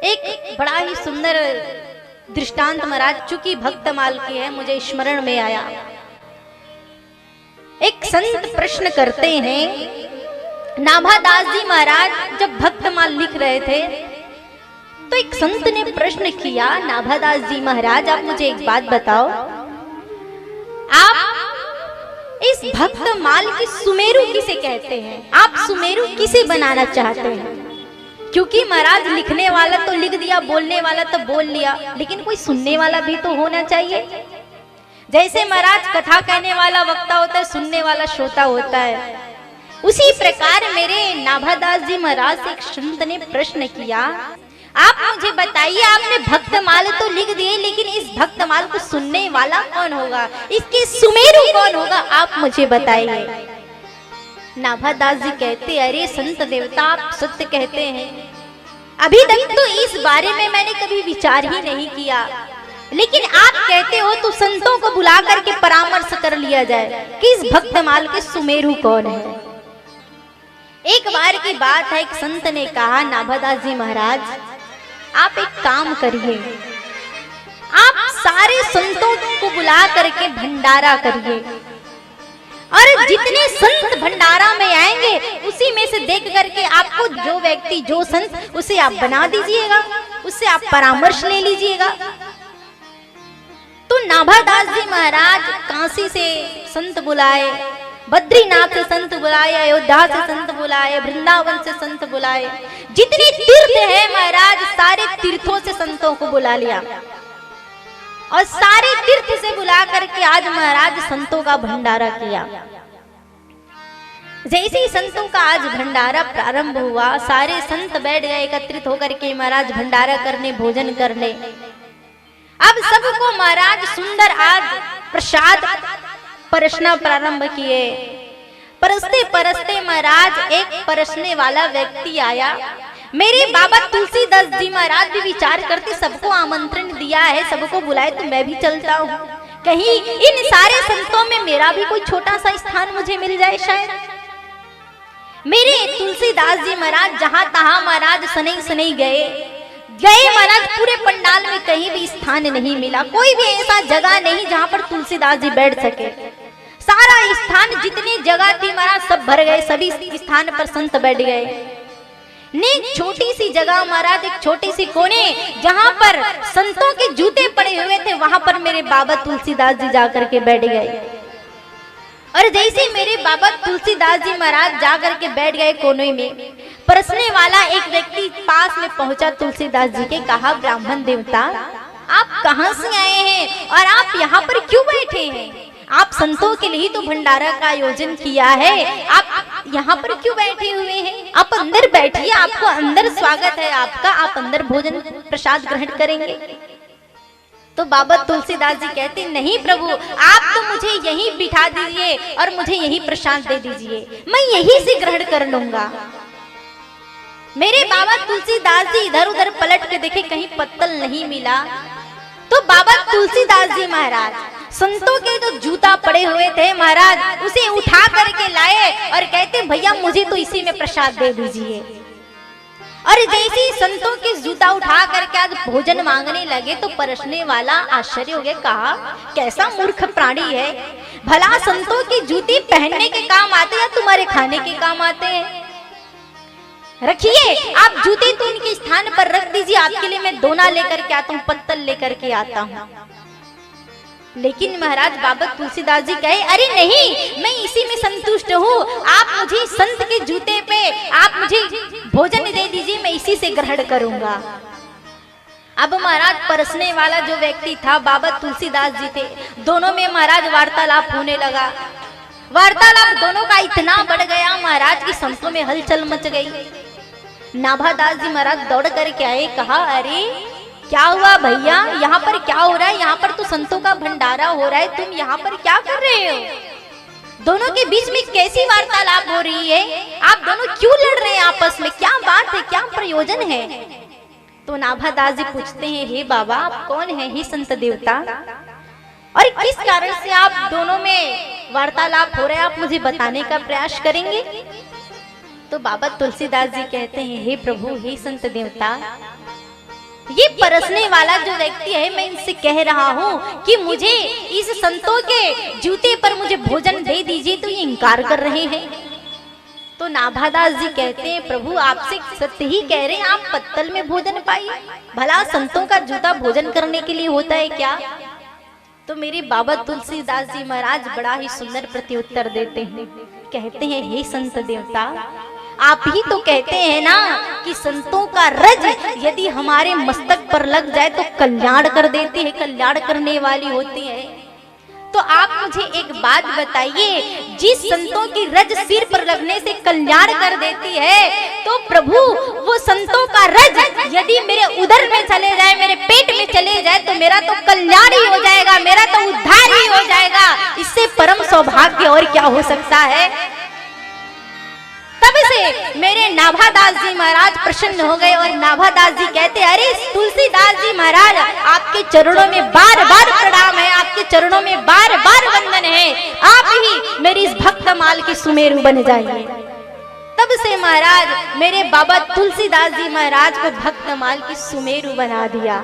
एक बड़ा ही सुंदर दृष्टांत महाराज, चूंकि भक्तमाल की है, मुझे स्मरण में आया। एक संत प्रश्न करते हैं, नाभादास जी महाराज जब भक्तमाल लिख रहे थे तो एक संत ने प्रश्न किया, नाभादास जी महाराज आप मुझे एक बात बताओ, आप इस भक्तमाल की सुमेरु किसे कहते हैं? आप सुमेरु किसे बनाना चाहते हैं? क्योंकि महाराज लिखने वाला तो लिख दिया, बोलने वाला तो बोल लिया, लेकिन कोई सुनने वाला भी तो होना चाहिए। जैसे महाराज कथा कहने वाला वक्ता होता है, सुनने वाला श्रोता होता है, उसी प्रकार मेरे नाभादास जी महाराज से एक संत ने प्रश्न किया, आप मुझे बताइए, आपने भक्तमाल तो लिख दिए, लेकिन इस भक्तमाल को सुनने वाला कौन होगा, इसके सुमेरु कौन होगा, आप मुझे बताइए। नाभादास जी कहते, अरे संत देवता आप सत्य कहते हैं, अभी तक तो इस बारे में मैंने कभी विचार ही नहीं किया, लेकिन आप कहते हो तो संतों को बुला करके परामर्श कर लिया जाए कि इस भक्तमाल के सुमेरु कौन है। एक बार की बात है, एक संत ने कहा, नाभादास जी महाराज आप एक काम करिए, आप सारे संतों को बुला करके भंडारा करिए, और जितने संत भंडारा में आएंगे उसी में से देख करके आपको जो व्यक्ति, जो संत, उसे आप बना दीजिएगा, उससे आप परामर्श ले लीजिएगा। तो नाभादास जी महाराज काशी से संत बुलाए, बद्रीनाथ से संत बुलाए, अयोध्या से संत बुलाए, वृंदावन से संत बुलाए, जितने तीर्थ है महाराज सारे तीर्थों से संतों को बुला लिया, और सारे तीर्थ से बुला करके आज महाराज संतों का भंडारा किया। जैसे ही संतों का आज भंडारा प्रारंभ हुआ, सारे संत बैठ गए एकत्रित होकर के महाराज भंडारा करने, भोजन करने। अब सबको महाराज सुंदर आज प्रसाद परसना प्रारंभ किए। परसते परसते महाराज एक परसने वाला व्यक्ति आया। मेरे बाबा तुलसीदास जी महाराज भी विचार करते, सबको आमंत्रण दिया है, सबको बुलाए तो मैं भी चलता हूँ, कहीं इन सारे संतों में मेरा भी कोई छोटा सा स्थान मुझे मिल जाए। शायद मेरे तुलसीदास जी महाराज जहां तहां महाराज सनई गए महाराज, पूरे पंडाल में कहीं भी स्थान नहीं मिला, कोई भी ऐसा जगह नहीं जहां पर तुलसीदास जी बैठ सके। सारा स्थान जितनी जगह थी महाराज सब भर गए, सभी स्थान पर संत बैठ गए। ने छोटी सी जगह महाराज, एक छोटी सी कोने जहां पर संतों के जूते पड़े हुए थे, वहां पर मेरे बाबा तुलसीदास जी जाकर के बैठ गए। और जैसे मेरे बाबा तुलसीदास जी महाराज जाकर के बैठ गए कोने में, परसने वाला एक व्यक्ति पास में पहुंचा तुलसीदास जी के, कहा, ब्राह्मण देवता आप कहां से आए हैं और आप यहाँ पर क्यों बैठे हैं? आप संतों के लिए तो भंडारा का आयोजन किया है, आप यहाँ पर क्यों बैठे हुए हैं? आप अंदर बैठिए, आपको अंदर स्वागत है आपका, आप अंदर भोजन प्रसाद ग्रहण करेंगे। तो बाबा तुलसीदास जी कहते, नहीं प्रभु, आप तो मुझे यहीं बिठा दीजिए और मुझे यहीं प्रसाद दे दीजिए, मैं यहीं से ग्रहण कर लूंगा। मेरे बाबा तुलसीदास जी इधर उधर पलट के देखे, कहीं पत्तल नहीं मिला। तो बाबा तुलसीदास जी महाराज संतों के जो जूता पड़े हुए थे महाराज, उसे उठा करके लाए और कहते, भैया मुझे तो इसी में प्रसाद दे दीजिए। और जैसे ही संतों के जूता उठा करके आज भोजन मांगने लगे तो परसने वाला आश्चर्य हो गया, कहा, कैसा मूर्ख प्राणी है, भला संतों के जूते पहनने के काम आते या तुम्हारे खाने के काम आते हैं? रखिए, आप जूते तो उनके स्थान पर रख दीजिए, आपके लिए मैं दोना लेकर के आता हूँ, पत्तल लेकर के आता हूँ। लेकिन महाराज बाबा तुलसीदास जी कहे, अरे नहीं, मैं इसी में संतुष्ट हूँ, आप मुझे संत के जूते पे आप मुझे भोजन दे दीजिए, मैं इसी से ग्रहण करूंगा। अब महाराज परसने वाला जो व्यक्ति था बाबा तुलसीदास जी थे, दोनों में महाराज वार्तालाप होने लगा। वार्तालाप दोनों का इतना बढ़ गया महाराज की संतों में हलचल मच गई। नाभादास जी महाराज दौड़ करके आए, कहा, अरे क्या हुआ भैया, यहाँ पर क्या हो रहा है? यहाँ पर तो संतों का भंडारा हो रहा है, तुम यहाँ पर क्या कर रहे हो? दोनों के बीच में कैसी वार्तालाप हो रही है? आप दोनों क्यों लड़ रहे हैं आपस में? क्या बात है, क्या प्रयोजन है? तो नाभादास जी पूछते हैं, हे बाबा आप कौन है, हे संत देवता, और किस कारण से आप दोनों में वार्तालाप हो रहा है, आप मुझे बताने का प्रयास करेंगे? तो बाबा तुलसीदास जी कहते हैं, हे प्रभु, हे संत देवता, ये परसने वाला जो व्यक्ति है, मैं इनसे कह रहा हूँ कि मुझे इस संतों के जूते पर मुझे भोजन दे दीजिए, तो ये इनकार कर रहे हैं। तो नाभादास जी कहते हैं, प्रभु आपसे सत्य ही कह रहे हैं, आप पत्तल में भोजन पाइए, भला संतों का जूता भोजन करने के लिए होता है क्या? तो मेरे बाबा तुलसीदास जी महाराज बड़ा ही सुंदर प्रत्युत्तर देते हैं। कहते हैं, हे संत देवता, आप ही तो कहते हैं ना कि संतों का रज यदि हमारे मस्तक पर लग जाए तो कल्याण कर देते हैं, कल्याण करने वाली होती है। तो आप मुझे एक बात बताइए, जिस संतों की रज सिर पर लगने से कल्याण कर देती है, तो प्रभु वो संतों का रज यदि मेरे उदर में चले जाए, मेरे पेट में चले जाए, तो मेरा तो कल्याण ही हो जाएगा, मेरा तो उद्धार ही हो जाएगा। इससे परम सौभाग्य और क्या हो सकता है? तब से मेरे नाभादास जी महाराज प्रसन्न हो गए और नाभादास जी कहते, अरे तुलसीदास जी महाराज, आपके चरणों में बार बार प्रणाम है, आपके चरणों में बार बार वंदन है, आप ही मेरी इस भक्तमाल की सुमेरु बन जाइए। तब से महाराज मेरे बाबा तुलसीदास जी महाराज को भक्तमाल की सुमेरु बना दिया।